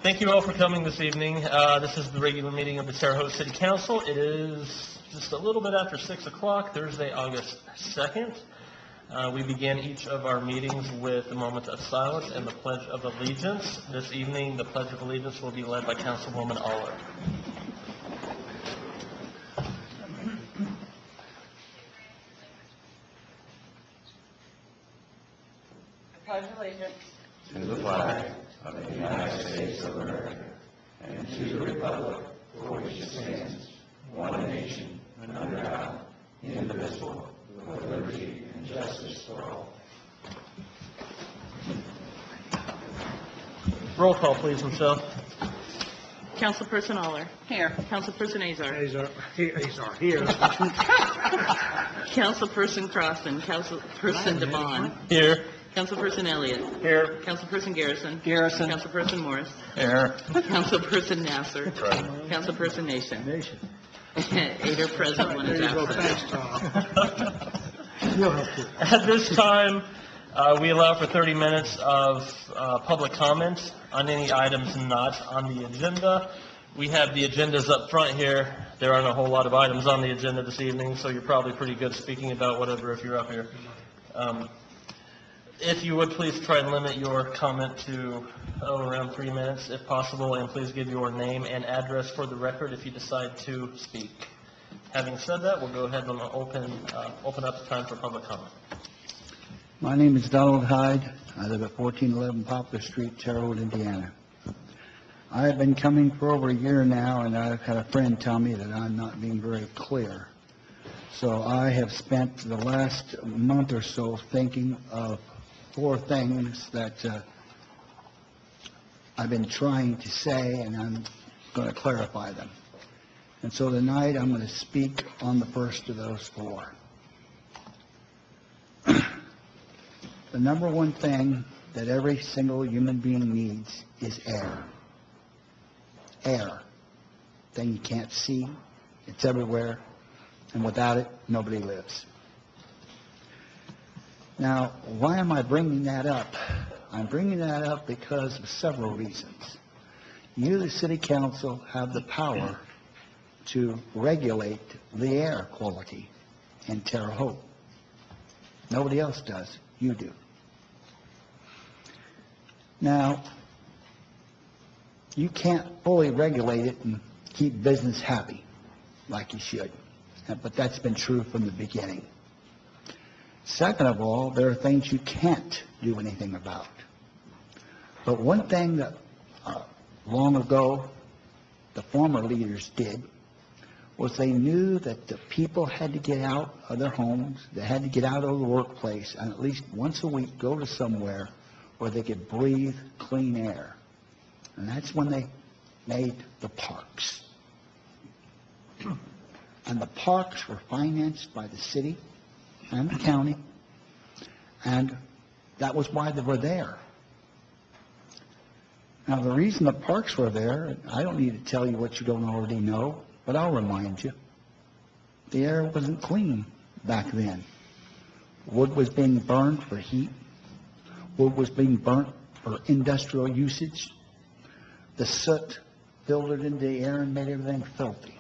Thank you all for coming this evening. This is the regular meeting of the Terre Haute City Council. It is just a little bit after 6 o'clock, Thursday, August 2nd. We begin each of our meetings with a moment of silence and the Pledge of Allegiance. This evening, the Pledge of Allegiance will be led by Councilwoman Aller. I pledge allegiance to the flag of the United States of America and to the republic for which it stands, one nation, under God, indivisible, with liberty and justice for all. Roll call, please, Michelle. Councilperson Aller. Here. Councilperson Azar. Azar here. Councilperson Crossan. Councilperson Devon. Here. Councilperson Elliott. Here. Councilperson Garrison. Garrison. Councilperson Morris. Here. Councilperson Nasser. Present. Councilperson Nation. Nation. 8 are present, 1 is There you go, absent. thanks, Tom. You'll have to. At this time, we allow for 30 minutes of public comment on any items not on the agenda. We have the agendas up front here. There aren't a whole lot of items on the agenda this evening, so you're probably pretty good speaking about whatever if you're up here. If you would, please try and limit your comment to around 3 minutes if possible, and please give your name and address for the record if you decide to speak. Having said that, we'll go ahead and open up the time for public comment. My name is Donald Hyde. I live at 1411 Poplar Street, Terre Haute, Indiana. I have been coming for over a year now, and I've had a friend tell me that I'm not being very clear. So I have spent the last month or so thinking of 4 things that I've been trying to say, and I'm going to clarify them. And so tonight I'm going to speak on the first of those 4. The number one thing that every single human being needs is air. Air. Thing you can't see, it's everywhere, and without it, nobody lives. Now, why am I bringing that up? I'm bringing that up because of several reasons. You, the City Council, have the power to regulate the air quality in Terre Haute. Nobody else does. You do. Now, you can't fully regulate it and keep business happy like you should. But that's been true from the beginning. Second of all, there are things you can't do anything about. But one thing that long ago the former leaders did was they knew that the people had to get out of their homes, they had to get out of the workplace, and at least once a week go to somewhere where they could breathe clean air. And that's when they made the parks. And the parks were financed by the city and the county, and that was why they were there. Now, the reason the parks were there, I don't need to tell you what you don't already know, but I'll remind you. The air wasn't clean back then. Wood was being burned for heat. Wood was being burnt for industrial usage. The soot filtered into the air and made everything filthy.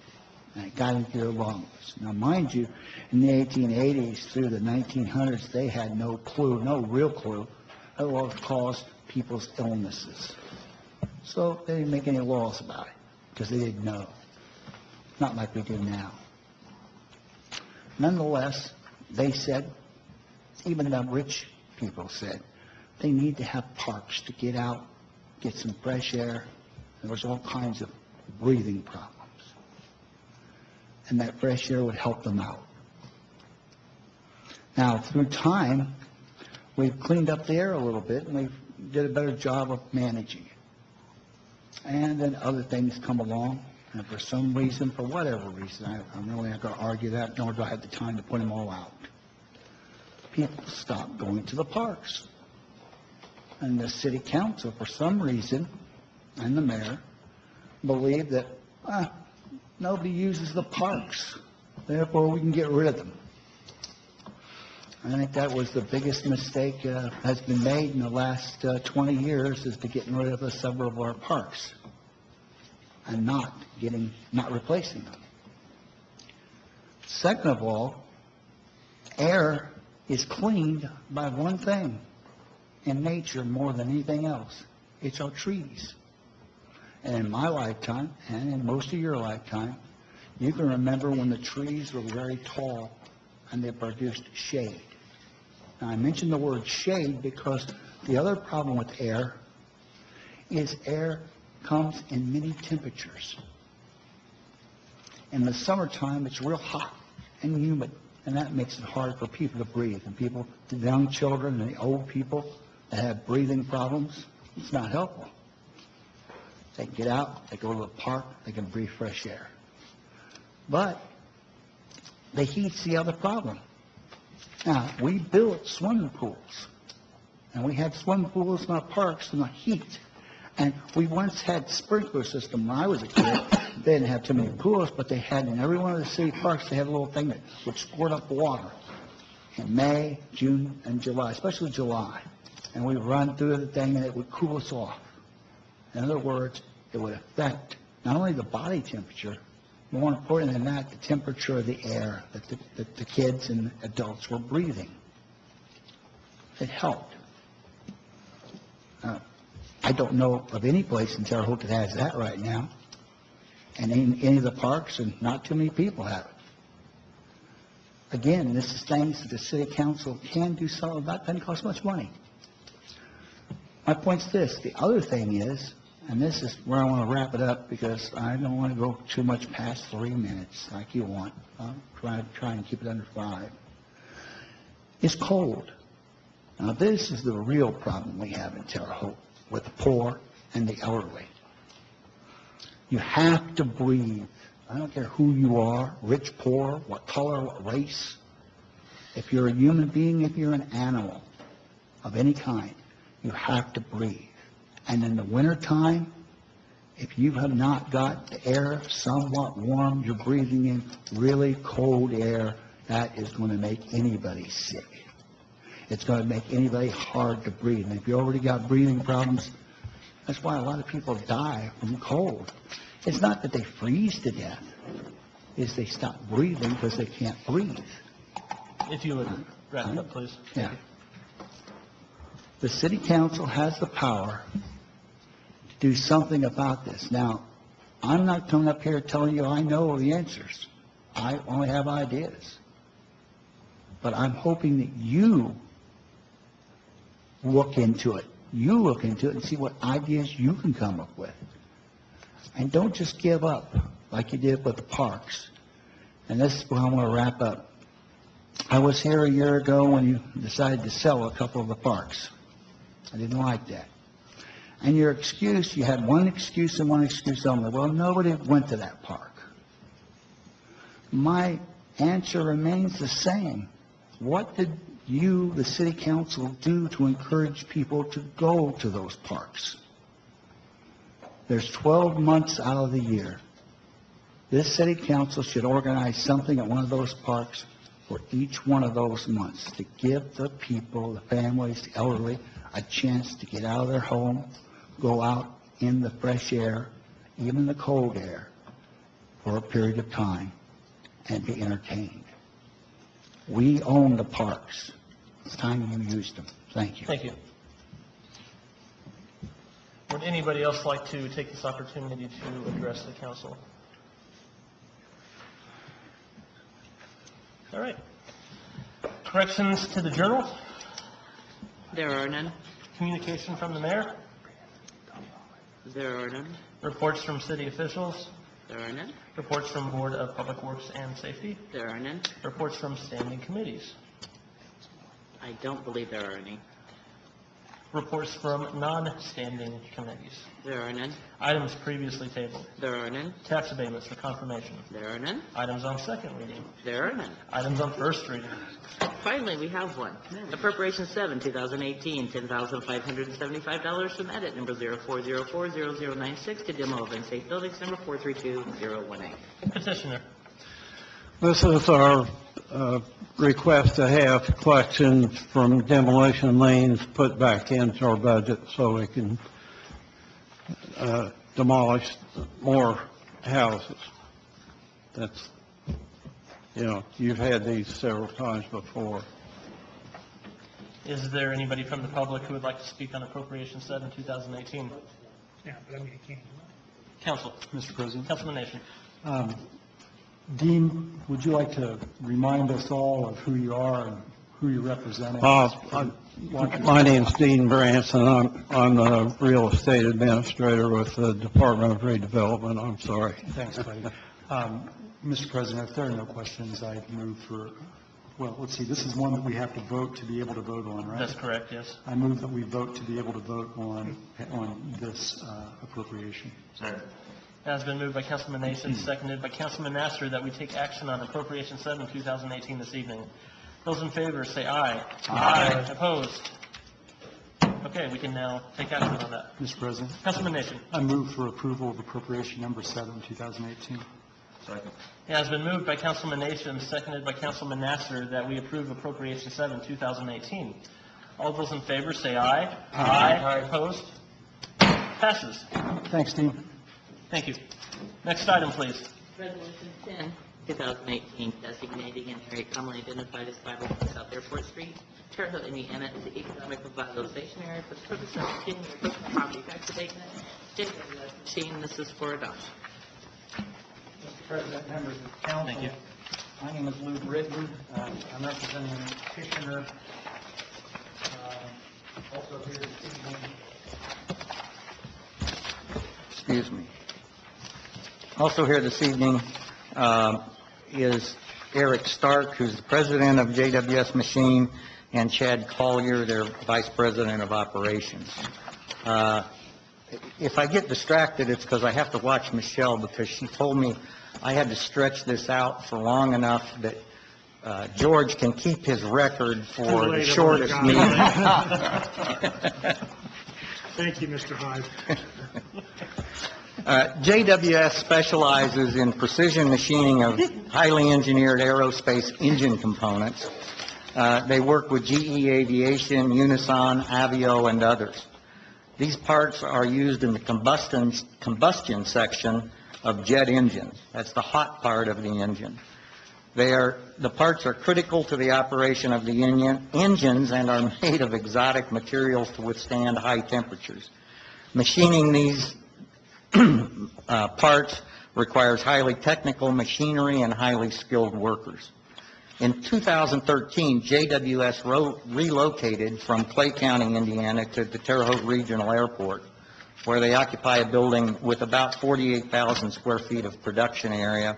And it got into your lungs. Now, mind you, in the 1880s through the 1900s, they had no clue, no real clue, of what caused people's illnesses. So they didn't make any laws about it because they didn't know. Not like we do now. Nonetheless, they said, even the rich people said, they need to have parks to get out, get some fresh air. There was all kinds of breathing problems. And that fresh air would help them out. Now, through time, we've cleaned up the air a little bit, and we did a better job of managing it. And then other things come along, and for some reason, for whatever reason, I'm really not going to argue that, nor do I have the time to put them all out. People stopped going to the parks. And the city council, for some reason, and the mayor, believed that, nobody uses the parks, therefore we can get rid of them. I think that was the biggest mistake has been made in the last 20 years, is to getting rid of several of our parks and not replacing them. Second of all, air is cleaned by one thing in nature more than anything else. It's our trees. And in my lifetime, and in most of your lifetime, you can remember when the trees were very tall and they produced shade. Now, I mention the word shade because the other problem with air is air comes in many temperatures. In the summertime, it's real hot and humid, and that makes it hard for people to breathe. And people, the young children and the old people that have breathing problems, it's not helpful. They can get out, they go to the park, they can breathe fresh air. But the heat's the other problem. Now, we built swimming pools, and we had swimming pools in our parks in the heat. And we once had sprinkler system when I was a kid. They didn't have too many pools, but they had in every one of the city parks, they had a little thing that would squirt up water in May, June, and July, especially July. And we'd run through the thing, and it would cool us off. In other words, it would affect not only the body temperature, more important than that, the temperature of the air that the kids and adults were breathing. It helped. I don't know of any place in Terre Haute that has that right now. And in any of the parks, and not too many people have it. Again, this is things that the city council can do something about. It doesn't cost much money. My point's this. The other thing is, and this is where I want to wrap it up because I don't want to go too much past 3 minutes like you want. I'll try and keep it under 5. It's cold. Now, this is the real problem we have in Terre Haute with the poor and the elderly. You have to breathe. I don't care who you are, rich, poor, what color, what race. If you're a human being, if you're an animal of any kind, you have to breathe. And in the wintertime, if you have not got the air somewhat warm, you're breathing in really cold air, that is going to make anybody sick. It's going to make anybody hard to breathe. And if you already got breathing problems, that's why a lot of people die from cold. It's not that they freeze to death. It's they stop breathing because they can't breathe. If you would wrap it up, please. Yeah. The city council has the power to do something about this. Now, I'm not coming up here telling you I know the answers. I only have ideas. But I'm hoping that you look into it. You look into it and see what ideas you can come up with. And don't just give up like you did with the parks. And this is where I want to wrap up. I was here a year ago when you decided to sell a couple of the parks. I didn't like that. And your excuse, you had one excuse and one excuse only. Well, nobody went to that park. My answer remains the same. What did you, the city council, do to encourage people to go to those parks? There's 12 months out of the year. This city council should organize something at one of those parks for each one of those months to give the people, the families, the elderly, a chance to get out of their home, go out in the fresh air, even the cold air, for a period of time, and be entertained. We own the parks. It's time you used them. Thank you. Thank you. Would anybody else like to take this opportunity to address the council? All right. Corrections to the journal? There are none. Communication from the mayor? There are none. Reports from city officials? There are none. Reports from Board of Public Works and Safety? There are none. Reports from standing committees? I don't believe there are any. Reports from non-standing committees? There are none. Items previously tabled? There are none. Tax abatements for confirmation? There are none. Items on second reading? There are none. Items on first reading? Finally, we have one. Appropriation 7, 2018, $10,575 from edit number 04040096 to demo of unsafe buildings number 432018. Petitioner? This is our request to have collections from demolition liens put back into our budget so we can demolish more houses. That's, you've had these several times before. Is there anybody from the public who would like to speak on Appropriation 7, 2018? Yeah, but I mean, you can't. Council. Mr. President. Councilman Nation. Dean, would you like to remind us all of who you are and who you're representing? My name's Dean Branson. I'm the real estate administrator with the Department of Redevelopment. I'm sorry. Thanks, buddy. Mr. President, if there are no questions, I move for, well, let's see, this is one that we have to vote to be able to vote on, right? That's correct, yes. I move that we vote to be able to vote on this appropriation. It has been moved by Councilman Nation, seconded by Councilman Nasser, that we take action on Appropriation 7, 2018 this evening. Those in favor, say aye. Aye. Opposed? Okay, we can now take action on that. Mr. President, Councilman Nation. I move for approval of appropriation number 7, 2018. It has been moved by Councilman Nation, seconded by Councilman Nasser, that we approve Appropriation 7, 2018. All those in favor, say aye. Aye. Opposed? Passes. Thanks, Dean. Thank you. Next item, please. Resolution 10, 2018, designating an area commonly identified as 501 South Airport Street, Terre Haute, Indiana, as the economic revitalization area for the purpose of continuing personal property tax abatement. JWS machine, this is for adoption. Mr. President, members of the council. Thank you. My name is Lou Britton. I'm representing the petitioner. Also here this evening. Excuse me. Also here this evening is Eric Stark, who's the president of JWS Machine, and Chad Collier, their vice president of operations. If I get distracted, it's because I have to watch Michelle, because she told me I had to stretch this out for long enough that George can keep his record for the shortest meeting. Thank you, Mr. Hyde. JWS specializes in precision machining of highly engineered aerospace engine components. They work with GE Aviation, Unison, Avio, and others. These parts are used in the combustion section of jet engines. That's the hot part of the engine. The parts are critical to the operation of the engines and are made of exotic materials to withstand high temperatures. Machining these parts requires highly technical machinery and highly skilled workers. In 2013, JWS relocated from Clay County, Indiana, to the Terre Haute Regional Airport, where they occupy a building with about 48,000 square feet of production area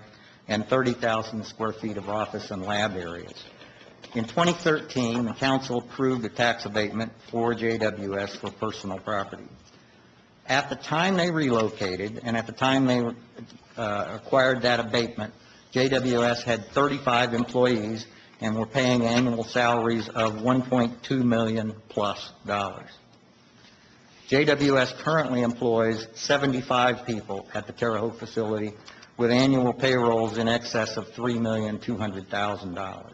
and 30,000 square feet of office and lab areas. In 2013, the council approved a tax abatement for JWS for personal property. At the time they relocated and at the time they acquired that abatement, JWS had 35 employees and were paying annual salaries of $1.2 million plus dollars. JWS currently employs 75 people at the Terre Haute facility with annual payrolls in excess of $3,200,000.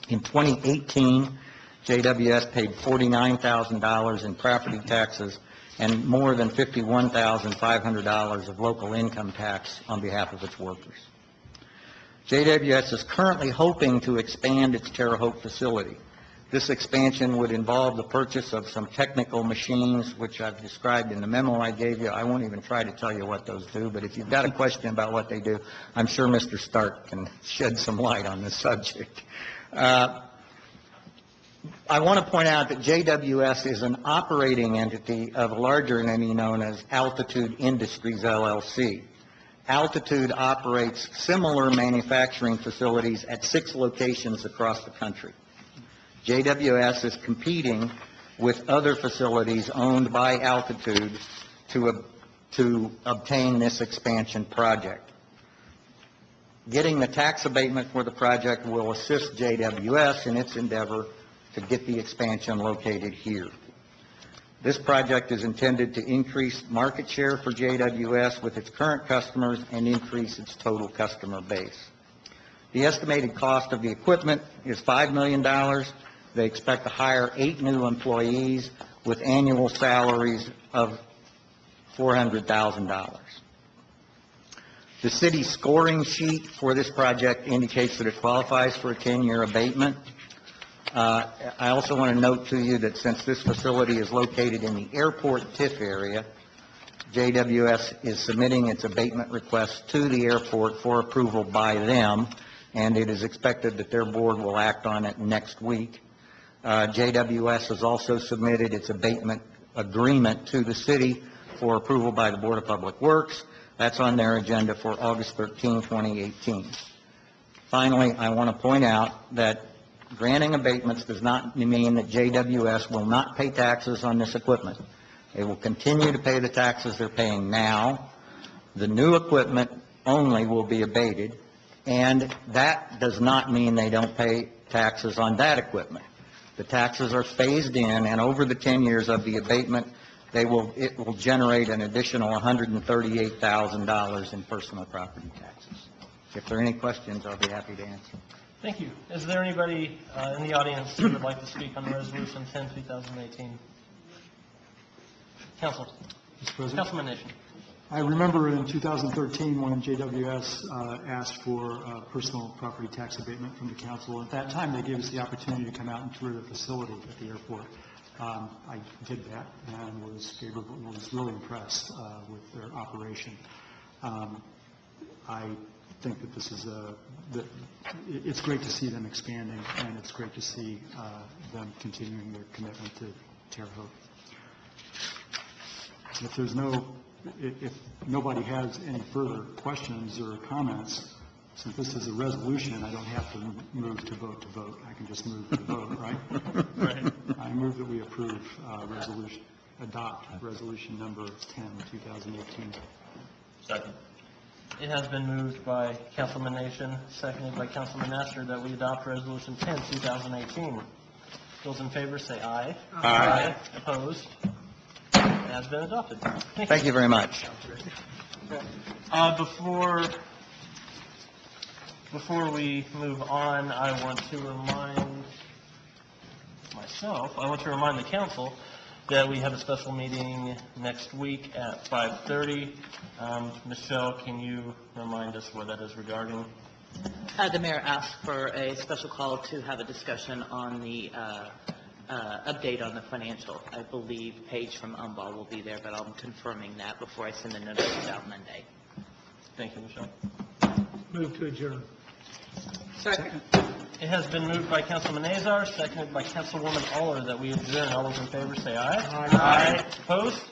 In 2018, JWS paid $49,000 in property taxes and more than $51,500 of local income tax on behalf of its workers. JWS is currently hoping to expand its Terre Haute facility. This expansion would involve the purchase of some technical machines, which I've described in the memo I gave you. I won't even try to tell you what those do, but if you've got a question about what they do, I'm sure Mr. Stark can shed some light on this subject. I want to point out that JWS is an operating entity of a larger entity known as Altitude Industries, LLC. Altitude operates similar manufacturing facilities at 6 locations across the country. JWS is competing with other facilities owned by Altitude to obtain this expansion project. Getting the tax abatement for the project will assist JWS in its endeavor to get the expansion located here. This project is intended to increase market share for JWS with its current customers and increase its total customer base. The estimated cost of the equipment is $5 million. They expect to hire 8 new employees with annual salaries of $400,000. The city's scoring sheet for this project indicates that it qualifies for a 10-year abatement. I also want to note to you that since this facility is located in the airport TIF area, JWS is submitting its abatement request to the airport for approval by them, and it is expected that their board will act on it next week. JWS has also submitted its abatement agreement to the city for approval by the Board of Public Works. That's on their agenda for August 13, 2018. Finally, I want to point out that granting abatements does not mean that JWS will not pay taxes on this equipment. They will continue to pay the taxes they're paying now. The new equipment only will be abated, and that does not mean they don't pay taxes on that equipment. The taxes are phased in, and over the 10 years of the abatement, it will generate an additional $138,000 in personal property taxes. If there are any questions, I'll be happy to answer. Thank you. Is there anybody in the audience who would like to speak on Resolution 10, 2018? Council. Mr. President? Councilman Nation. I remember in 2013 when JWS asked for personal property tax abatement from the council. At that time, they gave us the opportunity to come out and tour the facility at the airport. I did that and was really impressed with their operation. I think that this is it's great to see them expanding, and it's great to see them continuing their commitment to Terre Haute. If nobody has any further questions or comments, since this is a resolution, I don't have to move to vote. I can just move to vote, right? Right. I move that we adopt resolution number 10, 2018. Second. It has been moved by Councilman Nation, seconded by Councilman Nestor, that we adopt Resolution 10, 2018. Those in favor say aye. Aye. Opposed? It has been adopted. Thank you very much. Before we move on, I want to remind the council that we have a special meeting next week at 5:30. Michelle, can you remind us what that is regarding? The mayor asked for a special call to have a discussion on the update on the financial. I believe Paige from Umball will be there, but I'm confirming that before I send the notice out Monday. Thank you, Michelle. Move to adjourn. Second. It has been moved by Councilman Azar, seconded by Councilwoman Aller, that we adjourn. All those in favor say aye. Aye. Opposed?